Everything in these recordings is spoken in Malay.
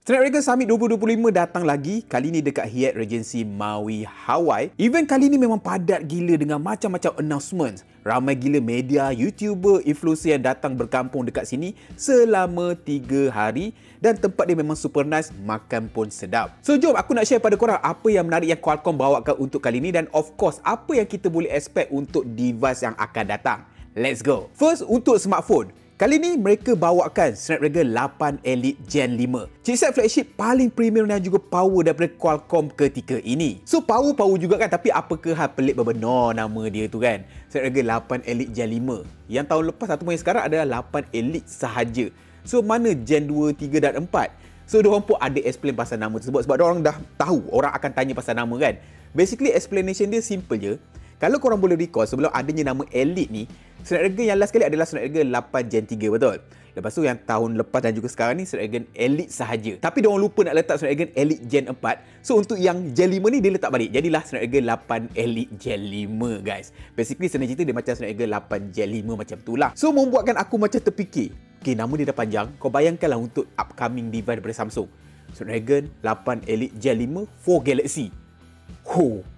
Snapdragon Summit 2025 datang lagi, kali ni dekat Hyatt Regency Maui, Hawaii. Event kali ni memang padat gila dengan macam-macam announcements. Ramai gila media, YouTuber, influencer yang datang berkampung dekat sini selama 3 hari dan tempat dia memang super nice, makan pun sedap. So jom aku nak share pada korang apa yang menarik yang Qualcomm bawakan untuk kali ni dan of course apa yang kita boleh expect untuk device yang akan datang. Let's go. First, untuk smartphone. Kali ni mereka bawakan Snapdragon 8 Elite Gen 5. Chipset flagship paling premium dan juga power daripada Qualcomm ketika ini. So power juga kan, tapi apakah hal pelik berbenar nama dia tu kan? Snapdragon 8 Elite Gen 5. Yang tahun lepas ataupun yang sekarang adalah 8 Elite sahaja. So mana Gen 2, 3 dan 4? So diorang pun ada explain pasal nama tersebut sebab diorang dah tahu orang akan tanya pasal nama kan. Basically explanation dia simple je. Kalau korang boleh recall sebelum adanya nama Elite ni, Snapdragon yang last kali adalah Snapdragon 8 Gen 3, betul? Lepas tu yang tahun lepas dan juga sekarang ni Snapdragon Elite sahaja. Tapi diorang lupa nak letak Snapdragon Elite Gen 4. So untuk yang Gen 5 ni dia letak balik. Jadilah Snapdragon 8 Elite Gen 5 guys. Basically senang cerita dia macam Snapdragon 8 Gen 5 macam tu lah. So membuatkan aku macam terfikir, okay, nama dia dah panjang. Kau bayangkanlah untuk upcoming device daripada Samsung. Snapdragon 8 Elite Gen 5 for Galaxy.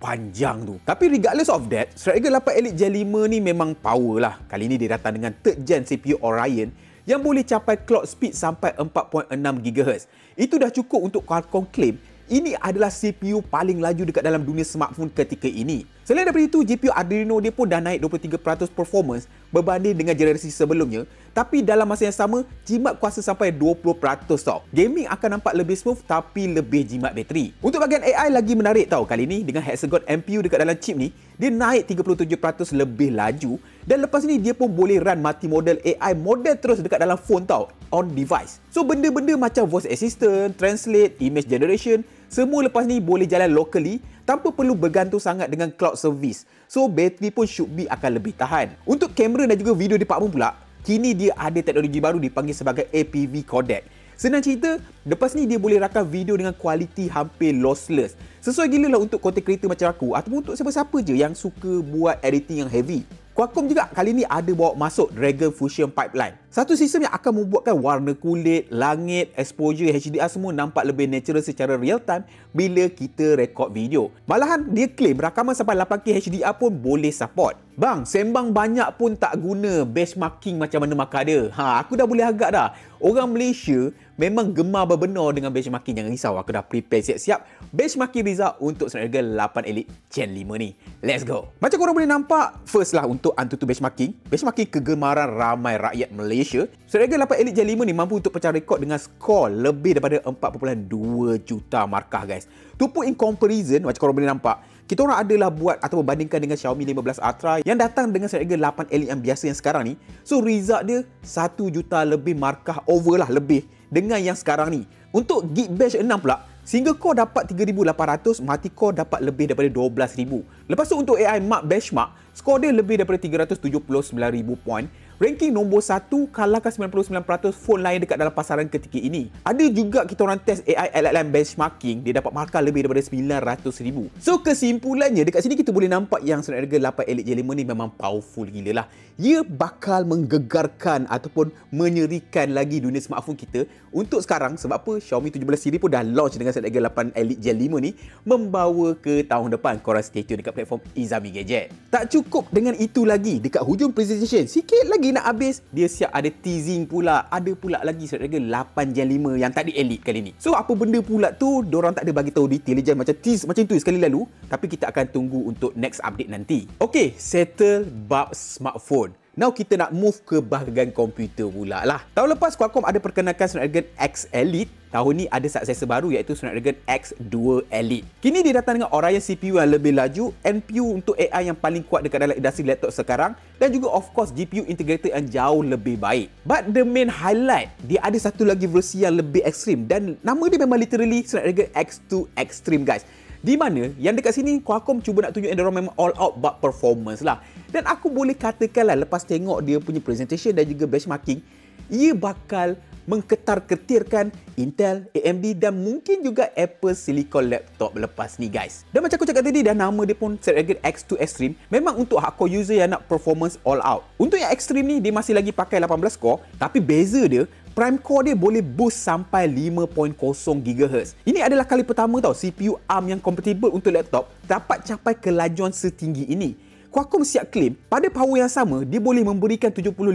Panjang tu. Tapi regardless of that, Snapdragon 8 Elite Gen 5 ni memang power lah. Kali ni dia datang dengan 3rd gen CPU Orion yang boleh capai clock speed sampai 4.6 GHz. Itu dah cukup untuk Qualcomm claim ini adalah CPU paling laju dekat dalam dunia smartphone ketika ini. Selain daripada itu, GPU Adreno dia pun dah naik 23% performance berbanding dengan generasi sebelumnya. Tapi dalam masa yang sama, jimat kuasa sampai 20% tau. Gaming akan nampak lebih smooth tapi lebih jimat bateri. Untuk bahagian AI lagi menarik tau kali ni dengan Hexagon MPU dekat dalam chip ni, dia naik 37% lebih laju dan lepas ni dia pun boleh run multi-modal AI model terus dekat dalam phone tau, on device. So benda-benda macam voice assistant, translate, image generation, semua lepas ni boleh jalan locally tanpa perlu bergantung sangat dengan cloud service. So bateri pun should be akan lebih tahan. Untuk kamera dan juga video department pula, kini dia ada teknologi baru dipanggil sebagai APV codec. Senang cerita, lepas ni dia boleh rakam video dengan kualiti hampir lossless. Sesuai gila lah untuk content creator macam aku ataupun untuk siapa-siapa je yang suka buat editing yang heavy. Qualcomm juga kali ni ada bawa masuk Dragon Fusion Pipeline. Satu sistem yang akan membuatkan warna kulit, langit, exposure, HDR semua nampak lebih natural secara real time bila kita rekod video. Malahan dia claim rakaman sampai 8K HDR pun boleh support. Bang, sembang banyak pun tak guna benchmarking macam mana markah dia. Aku dah boleh agak dah. Orang Malaysia memang gemar berbenar dengan benchmarking. Jangan risau, aku dah prepare siap-siap benchmarking result untuk Snapdragon 8 Elite Gen 5 ni. Let's go. Macam korang boleh nampak, first lah untuk AnTuTu benchmarking kegemaran ramai rakyat Malaysia. Snapdragon 8 Elite Gen 5 ni mampu untuk pecah rekod dengan skor lebih daripada 4.2 juta markah guys. To put in comparison, macam korang boleh nampak, kita orang adalah buat atau bandingkan dengan Xiaomi 15 Ultra yang datang dengan Snapdragon 8 Elite yang biasa yang sekarang ni. So result dia 1 juta lebih markah over lah lebih dengan yang sekarang ni. Untuk Geekbench 6 pula, single core dapat 3,800, multi core dapat lebih daripada 12,000. Lepas tu untuk AI Mark Benchmark, skor dia lebih daripada 379,000 point. Ranking nombor 1 kalahkan 99% phone lain dekat dalam pasaran ketika ini. Ada juga kita orang test AI LLM benchmarking, dia dapat markah lebih daripada 900,000. So kesimpulannya dekat sini kita boleh nampak yang Snapdragon 8 Elite Gen 5 ni memang powerful gila lah. Ia bakal menggegarkan ataupun menyerikan lagi dunia smartphone kita untuk sekarang sebab apa Xiaomi 17 siri pun dah launch dengan Snapdragon 8 Elite Gen 5 ni membawa ke tahun depan. Korang stay tune dekat platform Izami Gadget. Tak cukup dengan itu lagi, dekat hujung presentation sikit lagi nak habis, dia siap ada teasing pula. Ada pula lagi Snapdragon 8 Gen 5 yang tadi Elite kali ni. So apa benda pula tu, diorang tak ada bagi tahu detail je, macam tease macam tu sekali lalu. Tapi kita akan tunggu untuk next update nanti. Okay, settle bab smartphone. Now kita nak move ke bahagian komputer pula lah. Tahun lepas Qualcomm ada perkenalkan Snapdragon X Elite. Tahun ni ada successor baru iaitu Snapdragon X2 Elite. Kini dia datang dengan Orion CPU yang lebih laju, NPU untuk AI yang paling kuat dekat dalam industri laptop sekarang dan juga of course GPU integrated yang jauh lebih baik. But the main highlight, dia ada satu lagi versi yang lebih ekstrim dan nama dia memang literally Snapdragon X2 Extreme guys. Di mana yang dekat sini Qualcomm cuba nak tunjuk yang diorang memang all out bab performance lah. Dan aku boleh katakan lah lepas tengok dia punya presentation dan juga benchmarking, ia bakal mengketar-ketirkan Intel, AMD dan mungkin juga Apple Silicon laptop lepas ni guys. Dan macam aku cakap tadi, dan nama dia pun Snapdragon X2 Extreme, memang untuk hardcore user yang nak performance all out. Untuk yang Extreme ni dia masih lagi pakai 18 core, tapi beza dia Prime core dia boleh boost sampai 5.0 GHz. Ini adalah kali pertama tau CPU ARM yang kompatibel untuk laptop dapat capai kelajuan setinggi ini. Qualcomm siap claim pada power yang sama dia boleh memberikan 75%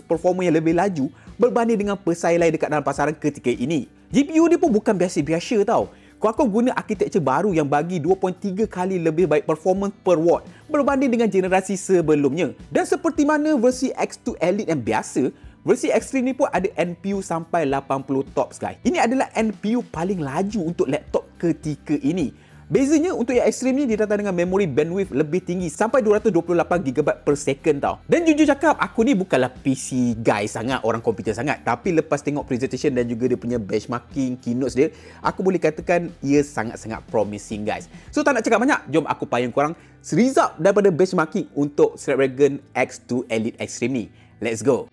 performa yang lebih laju berbanding dengan pesaing lain dekat dalam pasaran ketika ini. GPU dia pun bukan biasa-biasa tau. Qualcomm guna arkitektur baru yang bagi 2.3 kali lebih baik performance per watt berbanding dengan generasi sebelumnya. Dan seperti mana versi X2 Elite yang biasa, versi Extreme ni pun ada NPU sampai 80 TOPS guys. Ini adalah NPU paling laju untuk laptop ketika ini. Bezanya untuk yang Extreme ni dia datang dengan memori bandwidth lebih tinggi sampai 228GB per second tau. Dan jujur cakap, aku ni bukanlah PC guy sangat, orang komputer sangat. Tapi lepas tengok presentation dan juga dia punya benchmarking, keynotes dia, aku boleh katakan ia sangat-sangat promising guys. So tak nak cakap banyak, jom aku payung korang result daripada benchmarking untuk Snapdragon X2 Elite Extreme ni. Let's go!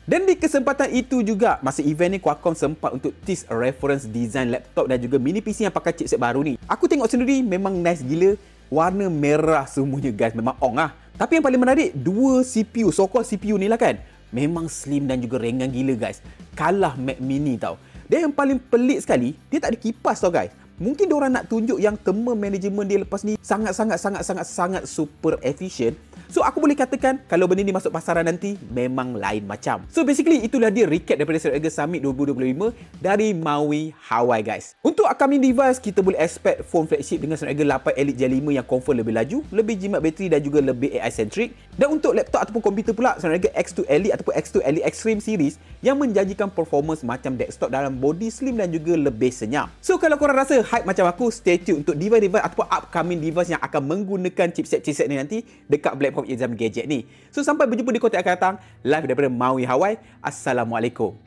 Dan di kesempatan itu juga, masa event ni Qualcomm sempat untuk tease reference design laptop dan juga mini PC yang pakai chipset baru ni. Aku tengok sendiri memang nice gila, warna merah semuanya guys, memang ong lah. Tapi yang paling menarik, dua CPU, so-called CPU ni lah kan, memang slim dan juga ringan gila guys. Kalah Mac Mini tau. Dan yang paling pelik sekali, dia tak ada kipas tau guys. Mungkin diorang nak tunjuk yang thermal management dia lepas ni sangat super efisien. So aku boleh katakan kalau benda ni masuk pasaran nanti memang lain macam. So basically itulah dia recap daripada Snapdragon Summit 2025 dari Maui Hawaii guys. Untuk upcoming device kita boleh expect phone flagship dengan Snapdragon 8 Elite Gen 5 yang confirm lebih laju, lebih jimat bateri dan juga lebih AI centric. Dan untuk laptop ataupun komputer pula, Snapdragon X2 Elite ataupun X2 Elite Extreme series yang menjanjikan performance macam desktop dalam body slim dan juga lebih senyap. So kalau korang rasa hype macam aku, stay tune untuk device-device ataupun upcoming device yang akan menggunakan chipset-chipset ni nanti dekat Blackbox Exam Gadget ni. So sampai berjumpa di konten akan datang live daripada Maui Hawaii. Assalamualaikum.